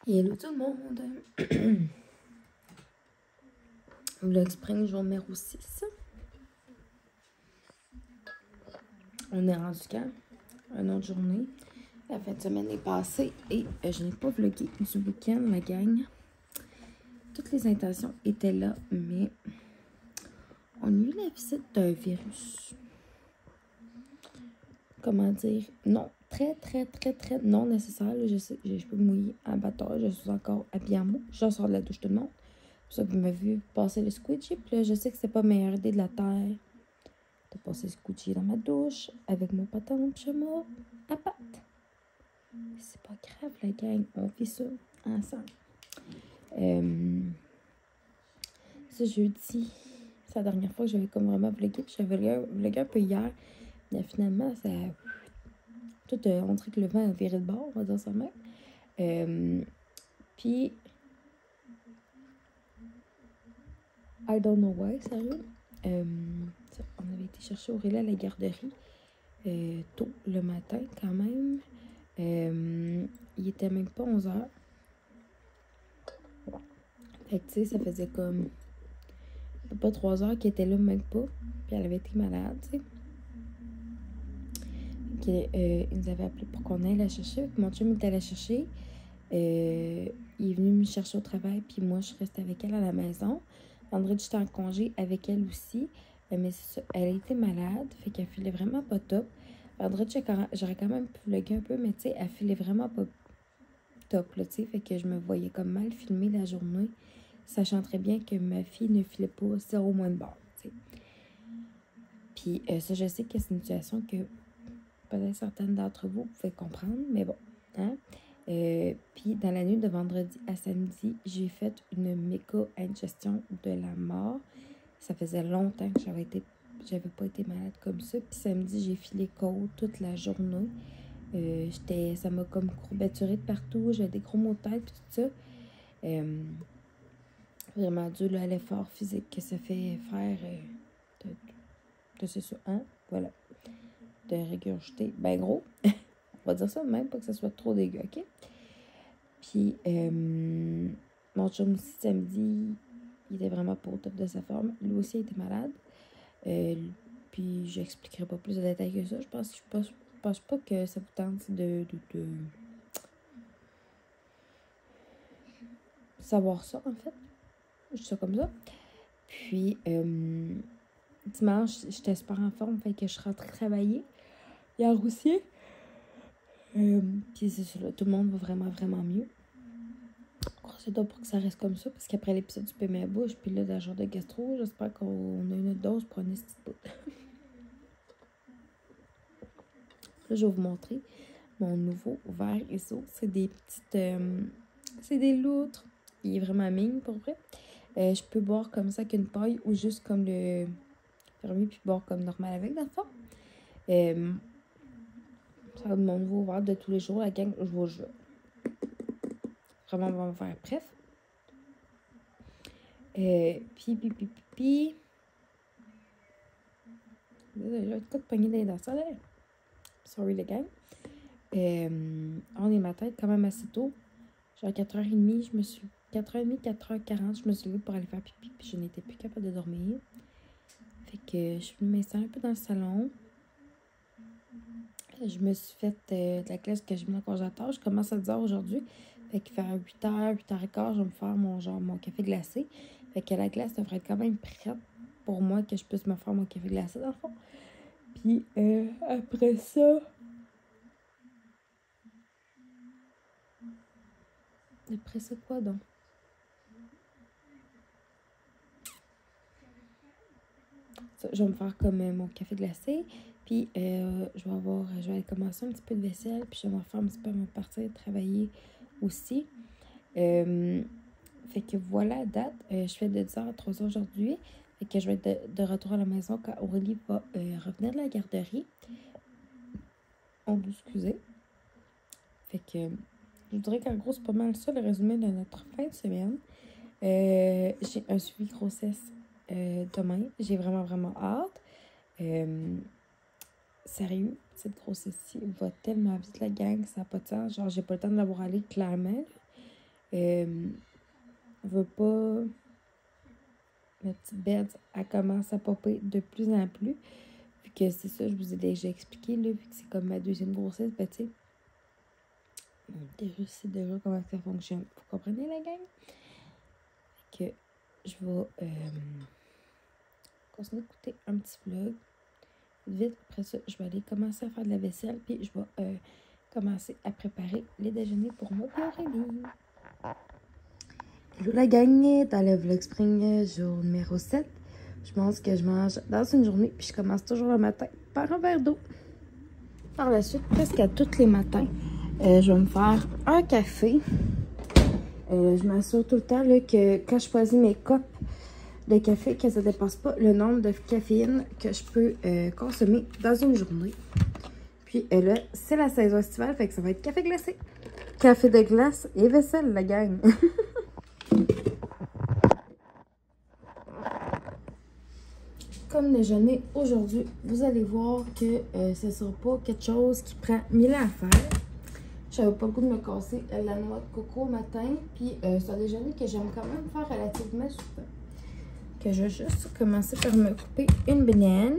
Hello tout le monde! Vlog Spring, jour numéro 6. On est rendu quand? Une autre journée. La fin de semaine est passée et je n'ai pas vlogué du week-end, la gang. Toutes les intentions étaient là, mais on a eu la visite d'un virus. Comment dire? Non, très non nécessaire. Là, je sais, je peux me mouiller en bâtard. Je suis encore habillée en mou. Je sors de la douche tout le monde. C'est pour ça que vous m'avez vu passer le squidgy. Puis là, je sais que c'est pas la meilleure idée de la terre de passer le squidgy dans ma douche avec mon pantalon de pyjama à pattes. C'est pas grave, la gang. On fait ça ensemble. Ce jeudi, c'est la dernière fois que j'avais comme vraiment vlogué. Puis j'avais vlogué un peu hier. Mais finalement, ça... Tout, on dirait que le vent a viré de bord, on va dire ça même. Puis... I don't know why, sérieux. On avait été chercher Aurélie à la garderie tôt le matin quand même. Il était même pas 11h. Fait que tu sais, ça faisait comme pas 3 heures qu'elle était là, même pas. Puis elle avait été malade, tu sais. Il nous avait appelé pour qu'on aille la chercher. Mon chum était allé la chercher. Il est venu me chercher au travail, puis moi, je restais avec elle à la maison. Vendredi, j'étais en congé avec elle aussi. Mais c'est ça, elle a été malade, fait qu'elle filait vraiment pas top. Vendredi, j'aurais quand même pu vlogger un peu, mais tu sais, elle filait vraiment pas top, là, tu sais. Fait que je me voyais comme mal filmer la journée, sachant très bien que ma fille ne filait pas 0 moins de barre, tu sais. Puis ça, je sais que c'est une situation que peut-être certaines d'entre vous pouvez comprendre, mais bon, hein. Puis dans la nuit de vendredi à samedi, j'ai fait une méga ingestion de la mort. Ça faisait longtemps que j'avais pas été malade comme ça. Puis samedi, j'ai filé côte toute la journée. Ça m'a comme courbaturé de partout. J'avais des gros maux de tête, puis tout ça. Vraiment dû à l'effort physique que ça fait faire de c'est ça, hein? Voilà. De régurgiter. Ben gros. On va dire ça même, pas que ça soit trop dégueu, OK? Puis, mon chum aussi, samedi, il était vraiment pas au top de sa forme. Lui aussi, il était malade. Puis, j'expliquerai pas plus de détails que ça. Je pense pas que ça vous tente de savoir ça, en fait. Je dis ça comme ça. Puis, dimanche, j'étais super en forme, fait que je suis rentrée travailler. Hier aussi. Puis, c'est ça, là, tout le monde va vraiment mieux. C'est pas pour que ça reste comme ça, parce qu'après l'épisode du PMA à bouche, puis là, dans le genre de gastro, j'espère qu'on a une autre dose pour une petite bout. Là, je vais vous montrer mon nouveau verre ISO. C'est des petites... c'est des loutres. Il est vraiment mignon, pour vrai. Je peux boire comme ça qu'une paille ou juste comme le fermier, puis boire comme normal avec, dans le fond. Ça va être mon nouveau verre de tous les jours. La gang, je vous jure. Vraiment bon verre. Bref. Puis... J'ai un coup de poignée dans les dents, ça là. Sorry, les gars. On est matin quand même assez tôt. Genre 4h30, 4h30, 4h40, je me suis levée pour aller faire pipi, puis je n'étais plus capable de dormir. Fait que je suis venue m'installer un peu dans le salon. Je me suis fait de la glace que j'ai mis dans le congélateur. Je commence à 10h aujourd'hui. Fait que vers 8h, 8h15, je vais me faire mon café glacé. Fait que la glace devrait être quand même prête pour moi que je puisse me faire mon café glacé dans le fond. Puis après ça... Après ça, quoi donc? Ça, je vais me faire comme mon café glacé. Puis je vais aller commencer un petit peu de vaisselle. Puis je vais me faire un petit peu avant de partir travailler aussi. Fait que voilà la date. Je fais de 10h à 3h aujourd'hui. Fait que je vais être de retour à la maison quand Aurélie va revenir de la garderie. Oh, excusez. Fait que je dirais qu'en gros, c'est pas mal ça le résumé de notre fin de semaine. J'ai un suivi grossesse demain. J'ai vraiment hâte. Sérieux, cette grossesse-ci va tellement vite, la gang, ça n'a pas de sens. Genre, j'ai pas le temps de l'avoir allé, clairement. veut pas... Ma petite bête, elle commence à popper de plus en plus. Puis que c'est ça, je vous ai déjà expliqué, là, vu que c'est comme ma deuxième grossesse, ben tu sais, je sais déjà comment ça fonctionne. Vous comprenez, la gang? Que je vais continuer d'écouter un petit vlog. Vite, après ça, je vais aller commencer à faire de la vaisselle, puis je vais commencer à préparer les déjeuners pour moi et Aurélie. Hello la gang, dans le vlog spring jour numéro 7. Je pense que je mange dans une journée, puis je commence toujours le matin par un verre d'eau. Par la suite, presque à tous les matins, je vais me faire un café. Je m'assure tout le temps là, que quand je choisis mes copes de café, que ça ne dépasse pas le nombre de caféine que je peux consommer dans une journée. Puis là, c'est la saison estivale, fait que ça va être café glacé. Café de glace et vaisselle, la gang. Comme déjeuner aujourd'hui, vous allez voir que ce ne sera pas quelque chose qui prend 1000 ans à faire. Je n'avais pas le goût de me casser la noix de coco au matin. Puis c'est un déjeuner que j'aime quand même faire relativement souvent. Que je vais juste commencer par me couper une banane.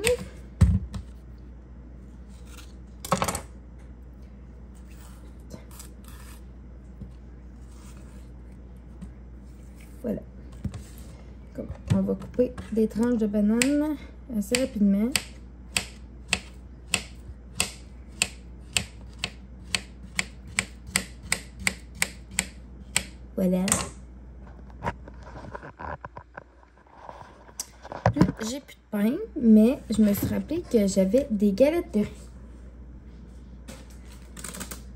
Voilà. On va couper des tranches de banane assez rapidement. Voilà. Là, j'ai plus de pain, mais je me suis rappelé que j'avais des galettes de riz.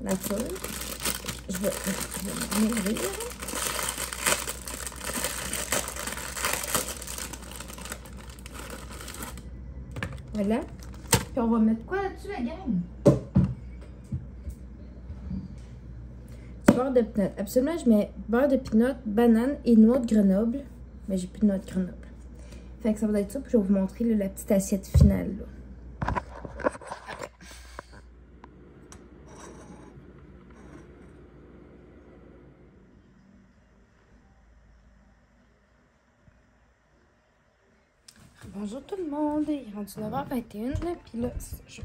D'accord. Je vais m'ouvrir. Voilà. Puis on va mettre quoi là-dessus, la gang? Du beurre de pinot. Absolument, je mets beurre de pinot, banane et noix de Grenoble. Mais j'ai plus de noix de Grenoble. Fait que ça va être ça. Puis je vais vous montrer là, la petite assiette finale. Là. Bonjour tout le monde, il est rendu 9h21, puis là, je suis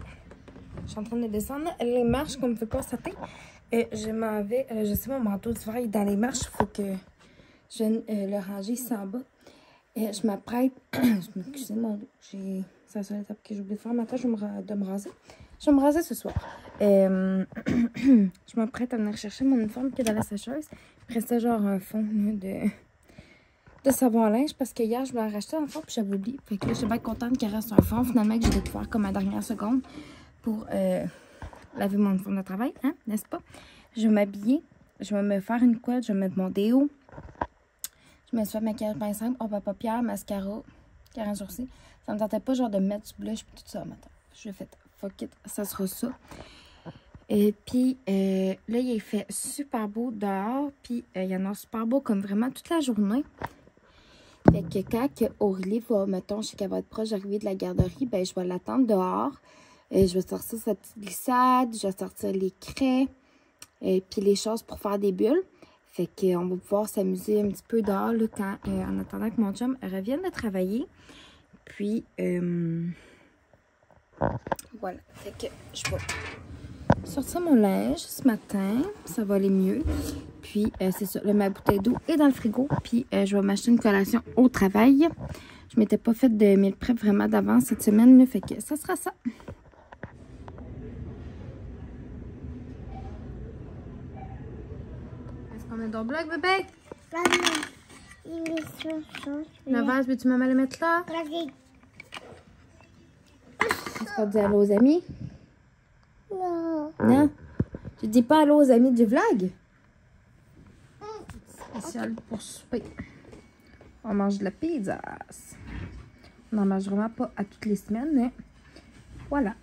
en train de descendre les marches, comme vous pouvez constater. Je m'en vais, je sais mon manteau d'hiver est dans les marches, il faut que je vienne le ranger ici en bas. Je m'apprête, excusez mon dos, c'est la seule étape que j'ai oublié de faire matin, de me raser. Je vais me raser ce soir. Je m'apprête à venir chercher mon uniforme qui est dans la sécheuse. Il restait genre un fond de savon à linge parce que hier je voulais en racheter un fond puis j'avais oublié. Fait que là, je suis bien contente qu'il reste un fond finalement que j'ai découvert comme à la dernière seconde pour laver mon uniforme de travail, hein, n'est-ce pas? Je vais m'habiller, je vais me faire une couette, je vais mettre mon déo. Je me suis fait maquillage bien simple, on va paupières, mascara, carré sourcil. Ça me tentait pas genre de mettre du blush puis tout ça maintenant. Je l'ai fait, fuck it, ça sera ça. Et puis là, il est fait super beau dehors, puis il y en a super beau comme vraiment toute la journée. Fait que quand Aurélie va, mettons, je sais qu'elle va être proche d'arriver de la garderie, ben je vais l'attendre dehors. Je vais sortir sa petite glissade, je vais sortir les craies, puis les choses pour faire des bulles. Fait qu'on va pouvoir s'amuser un petit peu dehors là, quand, en attendant que mon chum revienne de travailler. Puis, voilà. Fait que je vais sortir mon linge ce matin. Ça va aller mieux. Puis, c'est ça. Là, ma bouteille d'eau est dans le frigo. Puis, je vais m'acheter une collation au travail. Je m'étais pas fait de meal prep vraiment d'avance cette semaine. Là, fait que ça sera ça. Est-ce qu'on a ton blog, bébé? La vase, veux-tu me le mettre là? Est-ce qu'on dit allô aux amis? Non. Non? Tu dis pas allô aux amis du vlog? Spécial pour souper. On mange de la pizza. On n'en mange vraiment pas à toutes les semaines, mais voilà.